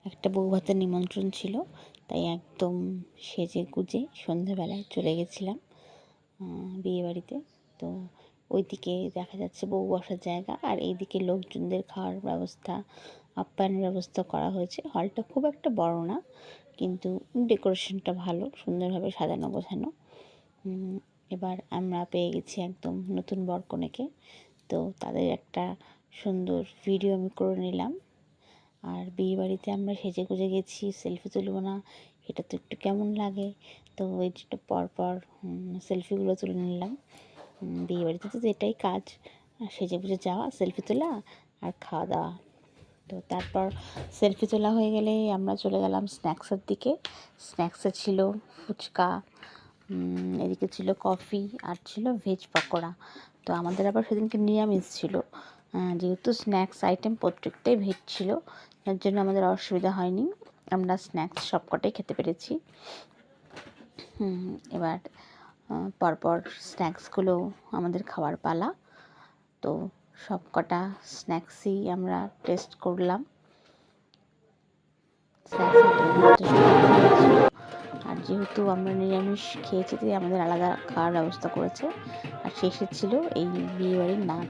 একটা বউ ভাতের নিমন্ত্রণ ছিল, তাই একদম সেজে গুজে সন্ধেবেলায় চলে গেছিলাম বিয়েবাড়িতে। তো ওইদিকে দেখা যাচ্ছে বউ বসার জায়গা, আর এইদিকে লোকজনদের খাওয়ার ব্যবস্থা, আপ্যায়নের ব্যবস্থা করা হয়েছে। হলটা খুব একটা বড় না, কিন্তু ডেকোরেশনটা ভালো, সুন্দরভাবে সাজানো গোছানো। এবার আমরা পেয়ে গেছি একদম নতুন বরকনেকে। তো তাদের একটা সুন্দর ভিডিও আমি করে নিলাম। আর বিয়েবাড়িতে আমরা সেজে গুজে গেছি, সেলফি তুলবো না, এটা তো একটু কেমন লাগে। তো ওই পরপর সেলফিগুলো তুলে নিলাম। বিয়েবাড়িতে তো এটাই কাজ, সেজে গুজে যাওয়া, সেলফি তোলা আর খাওয়া দাওয়া। তো তারপর সেলফি তোলা হয়ে গেলে আমরা চলে গেলাম স্ন্যাক্সের দিকে। স্ন্যাক্সে ছিল ফুচকা, এদিকে ছিল কফি, আর ছিল ভেজ পকোড়া। তো আমাদের আবার সেদিনকে নিরামিষ ছিল, যেহেতু স্ন্যাক্স আইটেম প্রত্যেকটাই ভেজ ছিল, তার জন্য আমাদের অসুবিধা হয়নি, আমরা স্ন্যাক্স সবকটাই খেতে পেরেছি। এবার পরপর স্ন্যাক্সগুলো আমাদের খাওয়ার পালা। তো সব কটা স্ন্যাক্সই আমরা টেস্ট করলাম। আর যেহেতু আমরা নিরামিষ খেয়েছি, তাই আমাদের আলাদা খাওয়ার ব্যবস্থা করেছে। আর শেষে ছিল এই বিয়েবাড়ির নাচ।